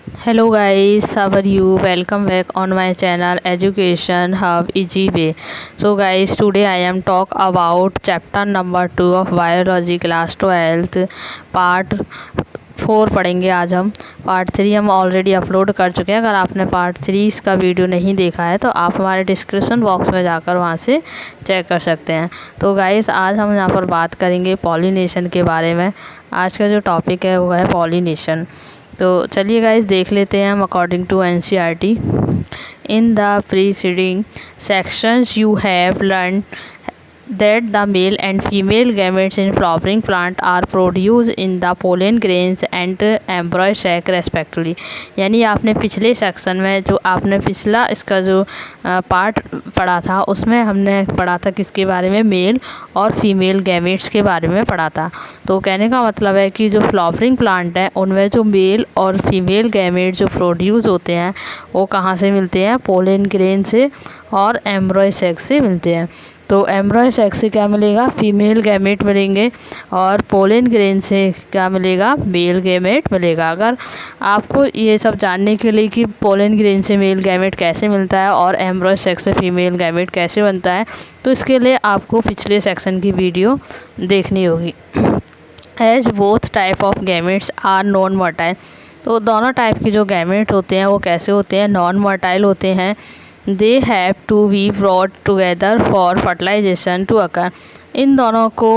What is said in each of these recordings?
Hello guys, how are you? Welcome back on my channel Education Hub Easy Way. So guys, today I am talk about chapter number 2 of Biology class 12 part 4 पढ़ेंगे आज हम। Part 3 हम already upload कर चुके हैं। अगर आपने part 3 इसका वीडियो नहीं देखा है तो आप हमारे डिस्क्रिप्शन बॉक्स में जाकर वहां से चेक कर सकते हैं। तो गाइस, आज हम यहाँ पर बात करेंगे पॉलिनेशन के बारे में। आज का जो टॉपिक है वो है पॉलिनेशन। तो चलिए गाइस देख लेते हैं हम according to NCERT. In the preceding sections you have learn that the male and female gametes in flowering plant are produced in the pollen grains and embryo sac respectively। यानी आपने पिछले section में जो आपने पिछला इसका जो पार्ट पढ़ा था उसमें हमने पढ़ा था किसके बारे में, मेल और फीमेल गैमेट्स के बारे में पढ़ा था। तो कहने का मतलब है कि जो फ्लावरिंग प्लांट है उनमें जो मेल और फीमेल गैमेट्स जो प्रोड्यूस होते हैं वो कहाँ से मिलते हैं, पोलन ग्रेन से और एम्ब्रॉय सैक से मिलते हैं। तो एम्ब्रॉय सैक से क्या मिलेगा, फीमेल गैमेट मिलेंगे, और पोलन ग्रेन से क्या मिलेगा, मेल गैमेट मिलेगा। अगर आपको ये सब जानने के लिए कि पोलन ग्रेन से मेल गैमेट कैसे मिलता है और एम्ब्रॉय सैक से फीमेल गैमेट कैसे बनता है, तो इसके लिए आपको पिछले सेक्शन की वीडियो देखनी होगी। As both type of gametes are non motile. तो दोनों टाइप के जो गैमेट होते हैं वो कैसे होते हैं, नॉन मोटाइल होते हैं। They have to be brought together for fertilization to occur. इन दोनों को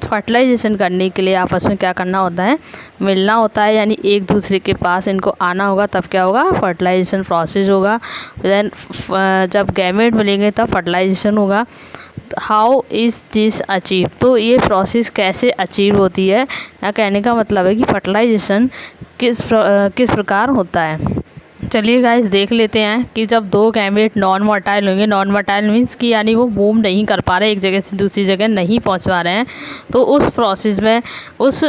फर्टिलाइजेशन करने के लिए आपस में क्या करना होता है, मिलना होता है, यानी एक दूसरे के पास इनको आना होगा, तब क्या होगा, फर्टिलाइजेशन प्रोसेस होगा। देन जब गैमेट मिलेंगे तब फर्टिलाइजेशन होगा। How is this achieve. तो ये प्रोसेस कैसे अचीव होती है, या कहने का मतलब है कि फर्टिलाइजेशन किस प्रकार होता है। चलिए गाइस देख लेते हैं कि जब दो गैमेट नॉन मोटाइल होंगे, नॉन मोटाइल मीन्स कि यानी वो मूव नहीं कर पा रहे, एक जगह से दूसरी जगह नहीं पहुंच पा रहे हैं, तो उस प्रोसेस में उस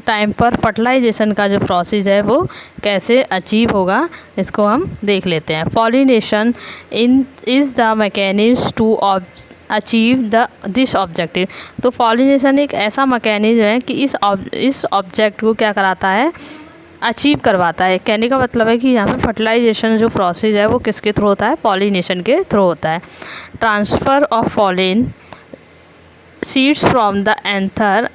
टाइम पर फर्टिलाइजेशन का जो प्रोसेस है वो कैसे अचीव होगा, इसको हम देख लेते हैं। Pollination is the mechanism to achieve this objective. तो पॉलिनेशन एक ऐसा मैकेनिज्म है कि इस ऑब्जेक्ट को क्या कराता है, अचीव करवाता है। कहने का मतलब है कि यहाँ पे फर्टिलाइजेशन जो प्रोसेस है वो किसके थ्रू होता है, पॉलिनेशन के थ्रू होता है। Transfer of pollen seeds from the anther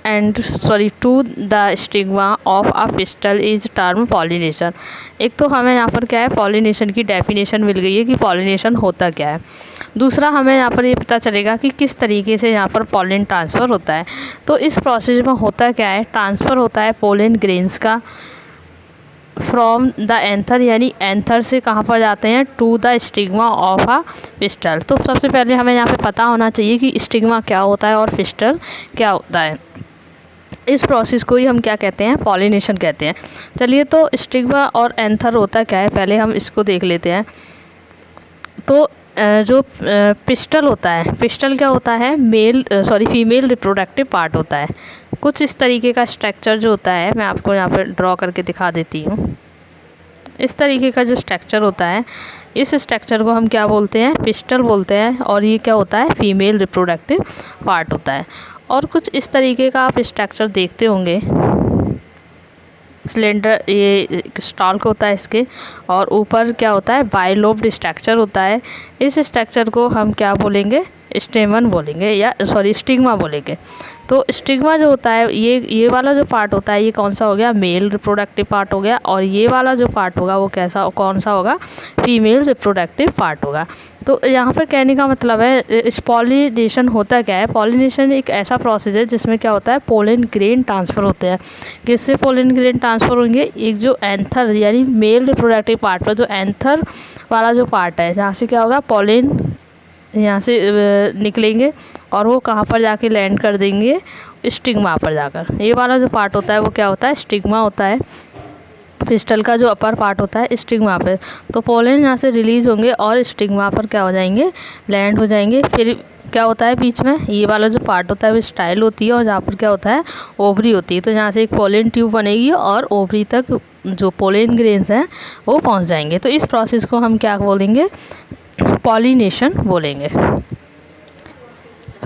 to the stigma of a pistil is term pollination. एक तो हमें यहाँ पर क्या है, पॉलिनेशन की डेफिनेशन मिल गई है कि पॉलिनेशन होता क्या है। दूसरा हमें यहाँ पर ये पता चलेगा कि किस तरीके से यहाँ पर पॉलिन ट्रांसफ़र होता है। तो इस प्रोसेस में होता क्या है, ट्रांसफ़र होता है पोलन ग्रेन्स का फ्रॉम द एंथर, यानी एंथर से कहाँ पर जाते हैं, to the stigma of a pistil. तो सबसे पहले हमें यहाँ पे पता होना चाहिए कि स्टिग्मा क्या होता है और पिस्टल क्या होता है। इस प्रोसेस को ही हम क्या कहते हैं, पॉलिनेशन कहते हैं। चलिए, तो स्टिग्मा और एंथर होता क्या है, पहले हम इसको देख लेते हैं। तो जो पिस्टल होता है, पिस्टल क्या होता है, फीमेल रिप्रोडक्टिव पार्ट होता है। कुछ इस तरीके का स्ट्रक्चर जो होता है, मैं आपको यहाँ पर ड्रॉ करके दिखा देती हूँ। इस तरीके का जो स्ट्रक्चर होता है, इस स्ट्रक्चर को हम क्या बोलते हैं, पिस्टल बोलते हैं, और ये क्या होता है, फीमेल रिप्रोडक्टिव पार्ट होता है। और कुछ इस तरीके का आप स्ट्रक्चर देखते होंगे, सिलेंडर, ये स्टॉक होता है इसके, और ऊपर क्या होता है, बाइलोब्ड स्ट्रक्चर होता है। इस स्ट्रक्चर को हम क्या बोलेंगे, स्टेमन बोलेंगे, या स्टिग्मा बोलेंगे। तो स्टिग्मा जो होता है, ये वाला जो पार्ट होता है, ये कौन सा हो गया, मेल रिप्रोडक्टिव पार्ट हो गया, और ये वाला जो पार्ट होगा वो कौन सा होगा, फीमेल रिप्रोडक्टिव पार्ट होगा। तो यहाँ पर कहने का मतलब है, इस पॉलिनेशन होता क्या है, पॉलिनेशन एक ऐसा प्रोसेस है जिसमें क्या होता है, पोलन ग्रेन ट्रांसफ़र होते हैं। किससे पोलन ग्रेन ट्रांसफ़र होंगे, एक जो एंथर यानी मेल रिप्रोडक्टिव पार्ट पर जो एंथर वाला जो पार्ट है, जहाँ से क्या होगा, पोलन यहाँ से निकलेंगे और वो कहाँ पर जाके लैंड कर देंगे, स्टिग्मा पर जाकर। ये वाला जो पार्ट होता है वो क्या होता है, स्टिग्मा होता है। पिस्टल का जो अपर पार्ट होता है स्टिग्मा पे। तो पोलन यहाँ से रिलीज़ होंगे और स्टिग्मा पर क्या हो जाएंगे, लैंड हो जाएंगे। फिर क्या होता है, बीच में ये वाला जो पार्ट होता है वो स्टाइल होती है, और जहाँ पर क्या होता है, ओवरी होती है। तो यहाँ से एक पोलन ट्यूब बनेगी और ओवरी तक जो पोलन ग्रेन्स हैं वो पहुँच जाएंगे। तो इस प्रोसेस को हम क्या बोलेंगे, पॉलिनेशन बोलेंगे।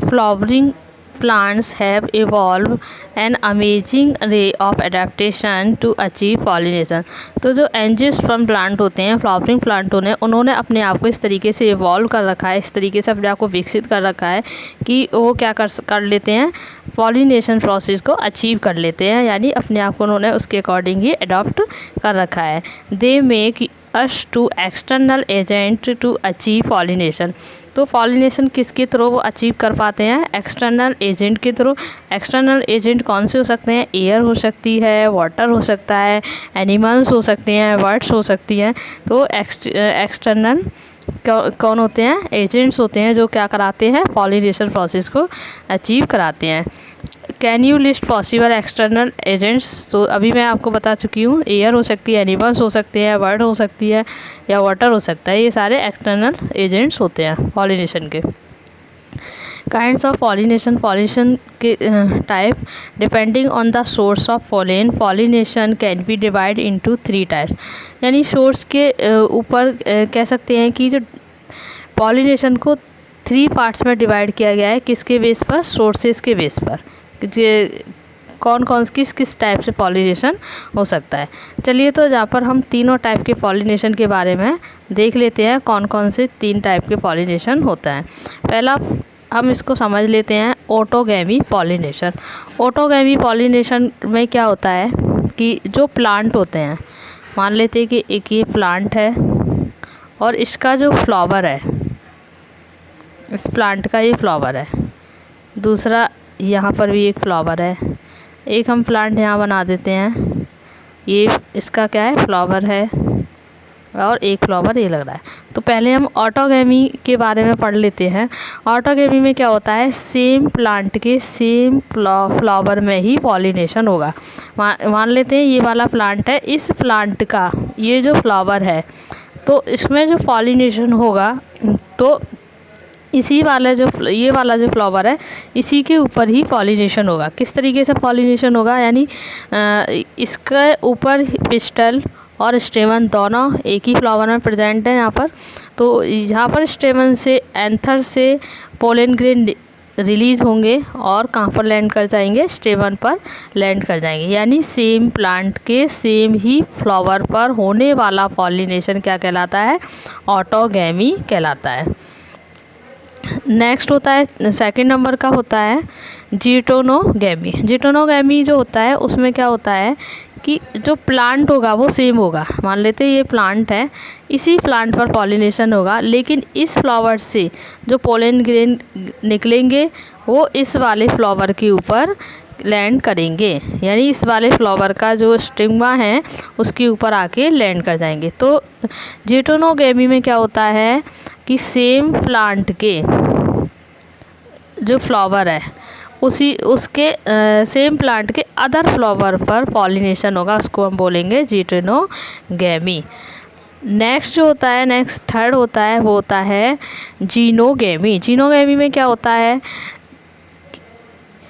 Flowering plants have evolved an amazing array of adaptation to achieve pollination। तो जो एंजियोस्पर्म प्लांट होते हैं, फ्लावरिंग प्लांट उन्होंने अपने आप को इस तरीके से इवॉल्व कर रखा है, इस तरीके से अपने आप को विकसित कर रखा है कि वो क्या कर लेते हैं, पॉलिनेशन प्रोसेस को अचीव कर लेते हैं, यानी अपने आप को उन्होंने उसके अकॉर्डिंग ही अडॉप्ट कर रखा है। They make us to external agent to achieve pollination. तो पॉलिनेशन किसके थ्रू वो अचीव कर पाते हैं, एक्सटर्नल एजेंट के थ्रू। एक्सटर्नल एजेंट कौन से हो सकते हैं, एयर हो सकती है, वाटर हो सकता है, एनिमल्स हो सकते हैं, बर्ड्स हो सकती हैं। तो एक्सटर्नल कौन होते हैं, एजेंट्स होते हैं जो क्या कराते हैं, पॉलिनेशन प्रोसेस को अचीव कराते हैं। Can you list possible external agents. तो अभी मैं आपको बता चुकी हूँ, एयर हो सकती है, एनिमल्स हो सकते हैं, बर्ड हो सकती है, या वाटर हो सकता है। ये सारे एक्सटर्नल एजेंट्स होते हैं पॉलिनेशन के। काइंड्स ऑफ पॉलिनेशन, पॉलिनेशन के type depending on the source of pollen, pollination can be divide into 3 types. यानी सोर्स के ऊपर कह सकते हैं कि जो पॉलिनेशन को 3 पार्ट्स में डिवाइड किया गया है। किसके बेस पर, सोर्सेज के बेस पर, कौन कौन किस टाइप से पॉलिनेशन हो सकता है। चलिए तो यहाँ पर हम तीनों टाइप के पॉलिनेशन के बारे में देख लेते हैं, कौन कौन से 3 टाइप के पॉलिनेशन होता है। पहला हम इसको समझ लेते हैं, ऑटोगैमी पॉलिनेशन। ऑटोगैमी पॉलिनेशन में क्या होता है कि जो प्लांट होते हैं, मान लेते हैं कि एक ये प्लांट है और इसका जो फ्लावर है, इस प्लांट का ये फ्लावर है, दूसरा यहाँ पर भी एक फ्लावर है, एक हम प्लांट यहाँ बना देते हैं, ये इसका क्या है, फ्लावर है, और एक फ्लावर ये लग रहा है। तो पहले हम ऑटोगैमी के बारे में पढ़ लेते हैं। ऑटोगैमी में क्या होता है, सेम प्लांट के सेम फ्लावर में ही पॉलिनेशन होगा। मान लेते हैं ये वाला प्लांट है, इस प्लांट का ये जो फ्लावर है, तो इसमें जो पॉलिनेशन होगा, तो इसी वाला ये वाला जो फ्लावर है, इसी के ऊपर ही पॉलिनेशन होगा। किस तरीके से पॉलिनेशन होगा, यानी इसके ऊपर पिस्टल और स्टेमन दोनों एक ही फ्लावर में प्रेजेंट है यहाँ पर। तो यहाँ पर स्टेमन से, एंथर से पोलन ग्रेन रिलीज़ होंगे और कहाँ पर लैंड कर जाएंगे, स्टेमन पर लैंड कर जाएंगे। यानी सेम प्लांट के सेम ही फ्लावर पर होने वाला पॉलिनेशन क्या कहलाता है, ऑटोगैमी कहलाता है। नेक्स्ट होता है, सेकंड नंबर का होता है जिटोनोगैमी। जिटोनोगैमी जो होता है उसमें क्या होता है कि जो प्लांट होगा वो सेम होगा। मान लेते हैं ये प्लांट है, इसी प्लांट पर पॉलिनेशन होगा, लेकिन इस फ्लावर से जो पोलन ग्रेन निकलेंगे वो इस वाले फ्लावर के ऊपर लैंड करेंगे, यानी इस वाले फ्लावर का जो स्टिग्मा है उसके ऊपर आके लैंड कर जाएंगे। तो जिटोनोगैमी में क्या होता है कि सेम प्लांट के जो फ्लावर है उसके सेम प्लांट के अदर फ्लावर पर पॉलिनेशन होगा, उसको हम बोलेंगे जिटोनोगैमी। नेक्स्ट जो होता है, नेक्स्ट थर्ड होता है, वो होता है जीनोगैमी। जीनोगैमी में क्या होता है,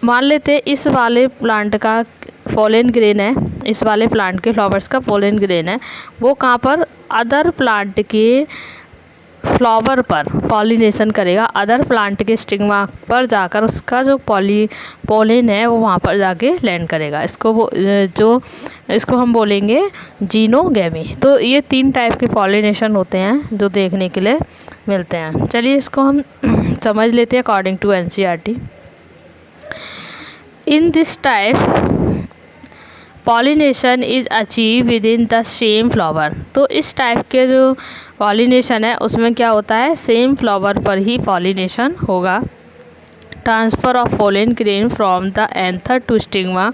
मान लेते हैं इस वाले प्लांट का पोलन ग्रेन है, इस वाले प्लांट के फ्लावर्स का पोलन ग्रेन है, वो कहाँ पर, अदर प्लांट के फ्लावर पर पॉलिनेशन करेगा, अदर प्लांट के स्टिग्मा पर जाकर उसका जो पोलन है वो वहाँ पर जाके लैंड करेगा। इसको हम बोलेंगे जीनोगैमी। तो ये 3 टाइप के पॉलिनेशन होते हैं जो देखने के लिए मिलते हैं। चलिए इसको हम समझ लेते हैं according to NCERT. In this type pollination is achieve within the same flower. तो इस टाइप के जो पॉलिनेशन है उसमें क्या होता है, सेम फ्लावर पर ही पॉलिनेशन होगा। Transfer of pollen grain from the anther to stigma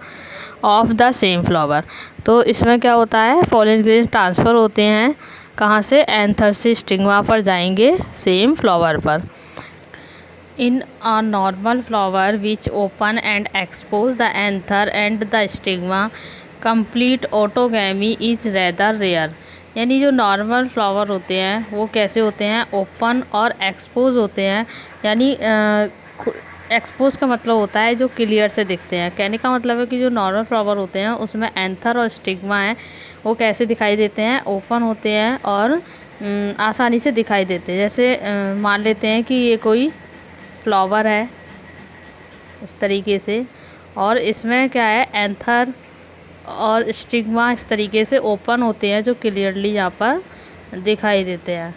of the same flower. तो इसमें क्या होता है, पोलन ग्रेन ट्रांसफ़र होते हैं, कहाँ से, एंथर से स्टिग्मा पर जाएंगे सेम फ्लावर पर। In a normal flower which open and expose the anther and the stigma, complete autogamy is rather rare। यानी जो नॉर्मल फ्लावर होते हैं वो कैसे होते हैं, ओपन और एक्सपोज होते हैं। यानी एक्सपोज का मतलब होता है जो क्लियर से दिखते हैं। कहने का मतलब है कि जो नॉर्मल फ्लावर होते हैं उसमें एंथर और स्टिग्मा है वो कैसे दिखाई देते हैं, ओपन होते हैं और आसानी से दिखाई देते हैं। जैसे मान लेते हैं कि ये कोई फ्लावर है, इस तरीके से, और इसमें क्या है, एंथर और स्टिग्मा इस तरीके से ओपन होते हैं जो क्लियरली यहाँ पर दिखाई देते हैं।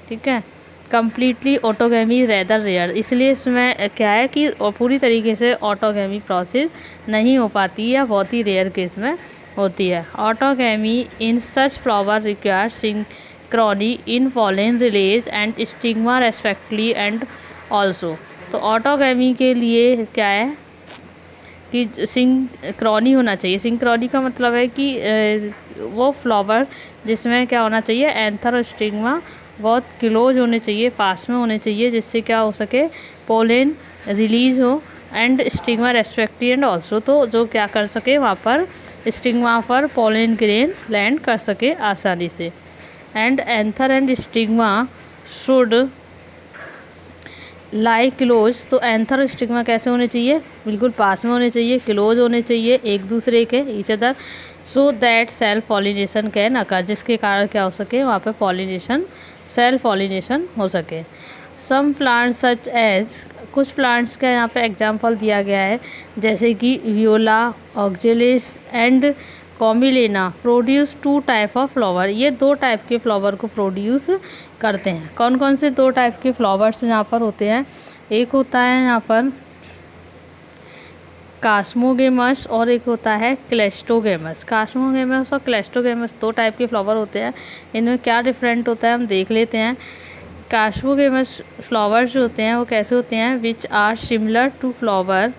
ठीक है, कम्प्लीटली ऑटोगैमी रेदर रेयर, इसलिए इसमें क्या है कि पूरी तरीके से ऑटोगैमी प्रोसेस नहीं हो पाती है, बहुत ही रेयर केस में होती है। Autogamy in such flower require synchrony in pollen release and stigma respectively and also. तो ऑटोगैमी के लिए क्या है कि सिंक्रोनी होना चाहिए। सिंक्रोनी का मतलब है कि वो फ्लावर जिसमें क्या होना चाहिए, एंथर और स्टिग्मा बहुत क्लोज होने चाहिए, पास में होने चाहिए, जिससे क्या हो सके, पोलन रिलीज हो and stigma respectively and also, तो जो क्या कर सके वहाँ पर स्टिग्मा पर पोलन ग्रेन लैंड कर सके आसानी से। And anther and stigma should lie close, तो एंथर और स्टिग्मा कैसे होने चाहिए, बिल्कुल पास में होने चाहिए, क्लोज होने चाहिए एक दूसरे के, each other, so that self pollination can occur, जिसके कारण क्या हो सके वहाँ पे पॉलिनेशन, सेल्फ पॉलिनेशन हो सके। सम प्लांट्स सच एज, कुछ प्लांट्स का यहाँ पे एग्जांपल दिया गया है, जैसे कि viola, oxalis and commelina produce 2 type of flower, ये 2 टाइप के फ्लावर को प्रोड्यूस करते हैं। कौन कौन से 2 टाइप के फ्लावर्स यहाँ पर होते हैं, एक होता है यहाँ पर कास्मोगेमस और एक होता है क्लेस्टोगेमस। कास्मोगेमस और क्लेस्टोगेमस 2 टाइप के फ्लावर होते हैं, इनमें क्या डिफरेंट होता है हम देख लेते हैं। कास्मोगेमस फ्लावर्स जो होते हैं वो कैसे होते हैं, which are similar to flower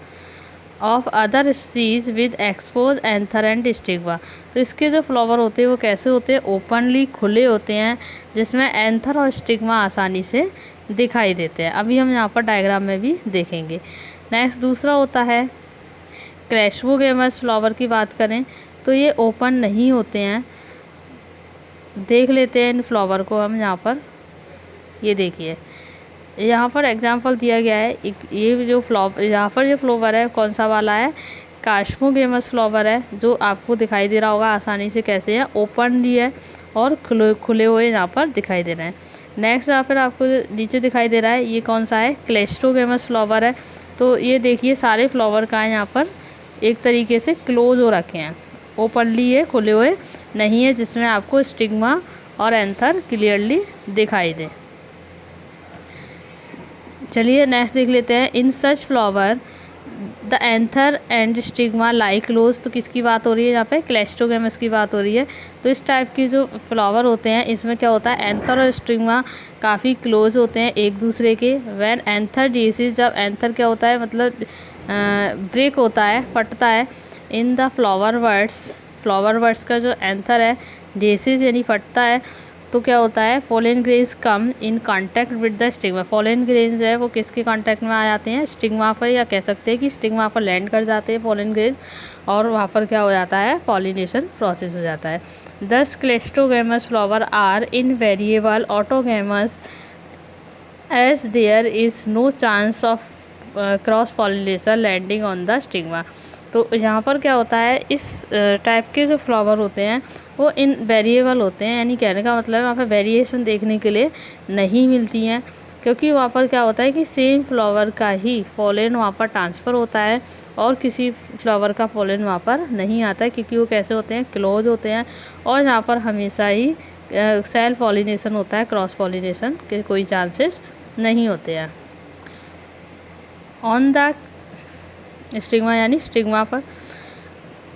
of other species with expose anther and stigma. तो इसके जो फ्लावर होते हैं वो कैसे होते हैं, ओपनली खुले होते हैं, जिसमें एंथर और स्टिग्मा आसानी से दिखाई देते हैं। अभी हम यहाँ पर डायग्राम में भी देखेंगे। नेक्स्ट दूसरा होता है क्लेस्टोगेमस फ्लावर की बात करें तो ये ओपन नहीं होते हैं। देख लेते हैं इन फ्लावर को हम यहाँ पर, ये देखिए यहाँ पर एग्जांपल दिया गया है। ये जो फ्लावर यहाँ पर जो फ्लावर है कौन सा वाला है, कास्मोगेमस फ्लावर है, जो आपको दिखाई दे रहा होगा आसानी से कैसे है, ओपनली है और खुले हुए यहाँ पर दिखाई दे रहे हैं। नेक्स्ट यहाँ पर आपको नीचे दिखाई दे रहा है, ये कौन सा है, क्लेस्टोगेमस फ्लावर है। तो ये देखिए सारे फ्लावर का है यहाँ पर एक तरीके से क्लोज हो रखे हैं, ओपनली है, खुले हुए नहीं है, जिसमें आपको स्टिग्मा और एंथर क्लियरली दिखाई दे। चलिए नेक्स्ट देख लेते हैं। In such flower the anther and stigma lie close, तो किसकी बात हो रही है यहाँ पे, क्लेस्टोगेमस की बात हो रही है। तो इस टाइप की जो फ्लावर होते हैं इसमें क्या होता है, एंथर और स्टिग्मा काफ़ी क्लोज होते हैं एक दूसरे के। व्हेन एंथर डिसीज, जब एंथर क्या होता है मतलब ब्रेक होता है, फटता है, इन द फ्लावर वर्ड्स का जो एंथर है डिसीज यानी फटता है, तो क्या होता है, pollen grains come in contact with the stigma. Pollen grains है वो किसके कांटेक्ट में आ जाते हैं, स्टिग्मा पर, या कह सकते हैं कि स्टिग्मा पर लैंड कर जाते हैं पोलन ग्रेन, और वहाँ पर क्या हो जाता है, पॉलिनेशन प्रोसेस हो जाता है। Thus cleistogamous flower are invariably autogamous as there is no chance of cross pollination landing on the stigma. तो यहाँ पर क्या होता है, इस टाइप के जो फ्लावर होते हैं वो इन वेरिएबल होते हैं, यानी कहने का मतलब है वहाँ पर वेरिएशन देखने के लिए नहीं मिलती हैं, क्योंकि वहाँ पर क्या होता है कि सेम फ्लावर का ही पोलन वहाँ पर ट्रांसफ़र होता है और किसी फ्लावर का पोलन वहाँ पर नहीं आता है, क्योंकि वो कैसे होते हैं, क्लोज होते हैं, और यहाँ पर हमेशा ही सेल्फ पॉलिनेशन होता है, क्रॉस पॉलिनेशन के कोई चांसेस नहीं होते हैं। ऑन द स्टिग्मा यानी स्टिग्मा पर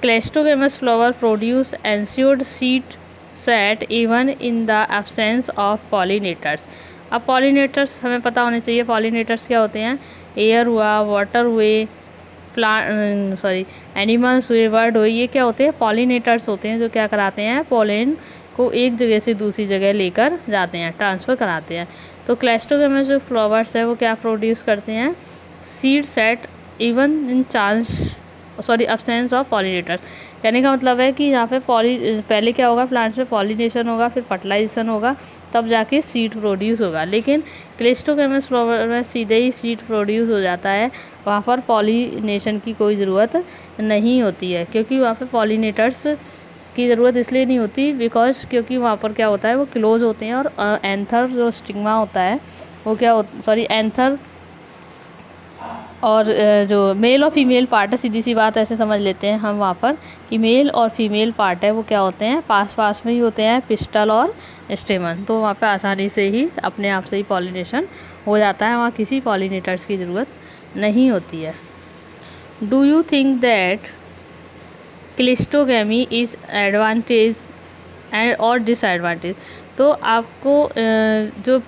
cleistogamous flower produce assured seed set even in the absence of pollinators. अब पॉलिनेटर्स हमें पता होने चाहिए, पॉलिनेटर्स क्या होते हैं, एयर हुआ, वाटर हुए, एनिमल्स हुए, बर्ड हुए, ये क्या होते हैं, पॉलिनेटर्स होते हैं, जो क्या कराते हैं, पोलन को एक जगह से दूसरी जगह लेकर जाते हैं, ट्रांसफ़र कराते हैं। तो क्लेस्टोगेमस जो फ्लावर्स है वो क्या प्रोड्यूस करते हैं, seed set even in absence of pollinator. कहने का मतलब है कि यहाँ पे पहले क्या होगा, प्लांट्स में पॉलिनेशन होगा, फिर फर्टिलाइजेशन होगा, तब जाके सीड प्रोड्यूस होगा। लेकिन क्लेस्टोगेमस फ्लावर में सीधे ही सीड प्रोड्यूस हो जाता है, वहाँ पर पॉलिनेशन की कोई ज़रूरत नहीं होती है, क्योंकि वहाँ पे पॉलिनेटर्स की ज़रूरत इसलिए नहीं होती क्योंकि वहाँ पर क्या होता है, वो क्लोज होते हैं, और एंथर जो स्टिग्मा होता है वो क्या एंथर और जो मेल और फीमेल पार्ट है, सीधी सी बात ऐसे समझ लेते हैं हम वहाँ पर कि मेल और फीमेल पार्ट है वो क्या होते हैं, पास पास में ही होते हैं, पिस्टल और स्टेमन। तो वहाँ पे आसानी से ही अपने आप से ही पॉलिनेशन हो जाता है, वहाँ किसी पॉलिनेटर्स की ज़रूरत नहीं होती है। Do you think that cleistogamy is advantage and और डिसएडवांटेज? तो आपको जो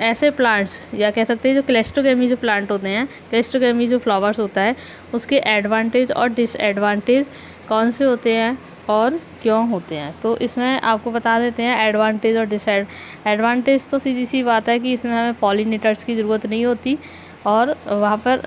ऐसे प्लांट्स या कह सकते हैं जो क्लिस्टोगैमी जो प्लांट होते हैं, क्लिस्टोगैमी जो फ्लावर्स होता है उसके एडवांटेज और डिसएडवांटेज कौन से होते हैं और क्यों होते हैं? तो इसमें आपको बता देते हैं एडवांटेज और एडवांटेज तो सीधी सी बात है कि इसमें हमें पॉलिनेटर्स की ज़रूरत नहीं होती और वहाँ पर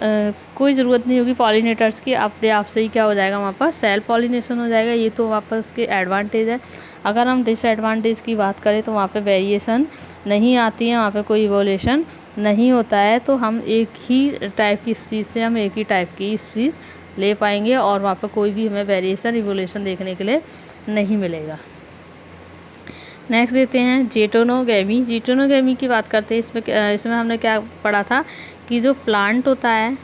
कोई ज़रूरत नहीं होगी पॉलिनेटर्स की, अपने आप से ही क्या हो जाएगा, वहाँ पर सेल्फ पॉलिनेशन हो जाएगा। ये तो वहाँ पर उसके एडवांटेज है। अगर हम डिसएडवांटेज की बात करें तो वहाँ पे वेरिएशन नहीं आती है, वहाँ पे कोई इवोल्यूशन नहीं होता है। तो हम एक ही टाइप की स्पीसीज से हम एक ही टाइप की स्पीसीज ले पाएंगे और वहाँ पर कोई भी हमें वेरिएशन इवोल्यूशन देखने के लिए नहीं मिलेगा। नेक्स्ट देते हैं जेटोनोगैमी। जेटोनोगैमी की बात करते हैं। इसमें हमने क्या पढ़ा था कि जो प्लांट होता है,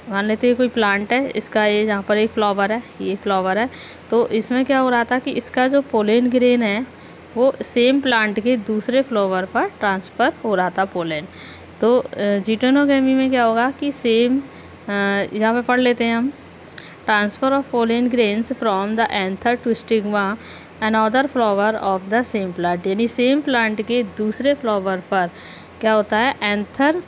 मान लेते हैं कोई प्लांट है, इसका ये यहाँ पर एक फ्लावर है, ये फ्लावर है, तो इसमें क्या हो रहा था कि इसका जो पोलेन ग्रेन है वो सेम प्लांट के दूसरे फ्लावर पर ट्रांसफ़र हो रहा था पोलेन। तो जेटोनोगैमी में क्या होगा कि सेम, यहाँ पे पढ़ लेते हैं हम, transfer of pollen grains from the anther to stigma another flower of the same plant. यानी सेम प्लांट के दूसरे फ्लावर पर क्या होता है, एंथर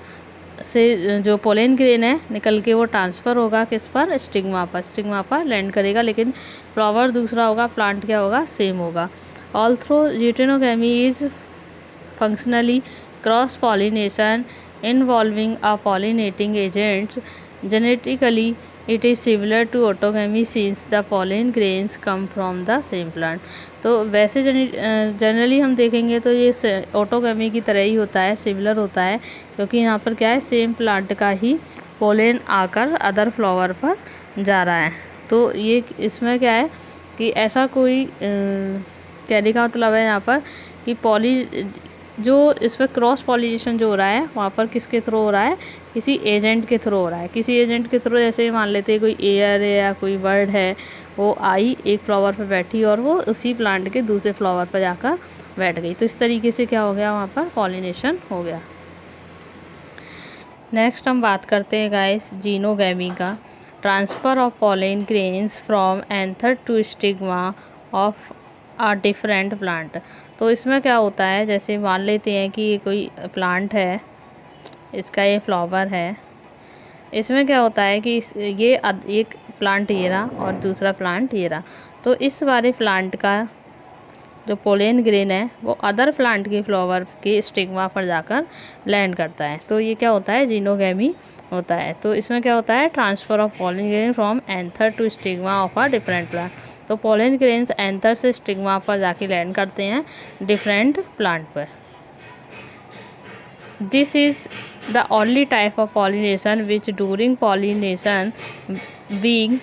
से जो पोलेन ग्रेन है निकल के वो ट्रांसफ़र होगा किस पर, स्टिग्मा पर, स्टिग्मा पर लैंड करेगा, लेकिन फ्लावर दूसरा होगा, प्लांट क्या होगा, सेम होगा। Although geitonogamy is functionally cross pollination involving a pollinating agents genetically it is similar to autogamy since the pollen grains come from the same plant. तो वैसे जनरली हम देखेंगे तो ये ऑटोगैमी की तरह ही होता है, सिमिलर होता है, क्योंकि यहाँ पर क्या है, सेम प्लांट का ही पोलेन आकर अदर फ्लावर पर जा रहा है। तो ये इसमें क्या है कि ऐसा कोई कहने का मतलब है यहाँ पर कि जो इसमें क्रॉस पॉलिनेशन जो हो रहा है वहाँ पर किसके थ्रू हो रहा है, किसी एजेंट के थ्रू हो रहा है, किसी एजेंट के थ्रू। जैसे मान लेते हैं कोई एयर है या कोई बर्ड है, वो आई एक फ्लावर पर बैठी और वो उसी प्लांट के दूसरे फ्लावर पर जाकर बैठ गई, तो इस तरीके से क्या हो गया, वहाँ पर पॉलिनेशन हो गया। नेक्स्ट हम बात करते हैं गाइस जीनोगैमी का। Transfer of pollen grains from anther to stigma of a different plant. तो इसमें क्या होता है, जैसे मान लेते हैं कि ये कोई प्लांट है, इसका ये फ्लावर है, इसमें क्या होता है कि ये एक प्लांट ये रहा और दूसरा प्लांट ये रहा, तो इस वाले प्लांट का जो पोलेन ग्रेन है वो अदर प्लांट के फ्लावर के स्टिग्मा पर जाकर लैंड करता है। तो ये क्या होता है, जीनोगैमी होता है। तो इसमें क्या होता है, transfer of pollen grain from anther to stigma of a different plant. तो पोलेन ग्रेन्स एंथर से स्टिग्मा पर जाके लैंड करते हैं डिफरेंट प्लांट पर। This is the only type of pollination which during pollination being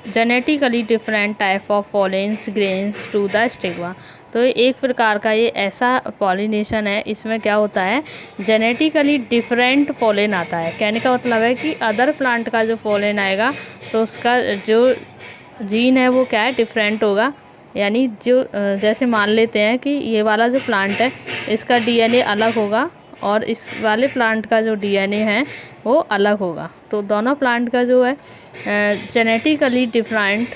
genetically different type of pollens grains to the stigma. तो एक प्रकार का ये ऐसा पॉलिनेशन है, इसमें क्या होता है, जेनेटिकली डिफरेंट पोलेन आता है। कहने का मतलब है कि अदर प्लांट का जो पोलेन आएगा तो उसका जो जीन है वो क्या है, डिफरेंट होगा। यानी जो जैसे मान लेते हैं कि ये वाला जो प्लांट है इसका डीएनए अलग होगा और इस वाले प्लांट का जो डीएनए है वो अलग होगा। तो दोनों प्लांट का जो है जेनेटिकली डिफरेंट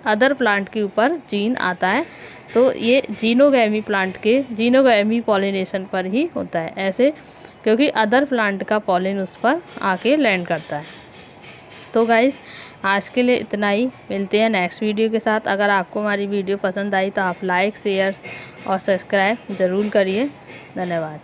अदर प्लांट के ऊपर जीन आता है। तो ये जीनोगैमी प्लांट के जीनोगैमी पॉलिनेशन पर ही होता है ऐसे, क्योंकि अदर प्लांट का पॉलिन उस पर आके लैंड करता है। तो गाइज़ आज के लिए इतना ही, मिलते हैं नेक्स्ट वीडियो के साथ। अगर आपको हमारी वीडियो पसंद आई तो आप लाइक, शेयर और सब्सक्राइब ज़रूर करिए। धन्यवाद।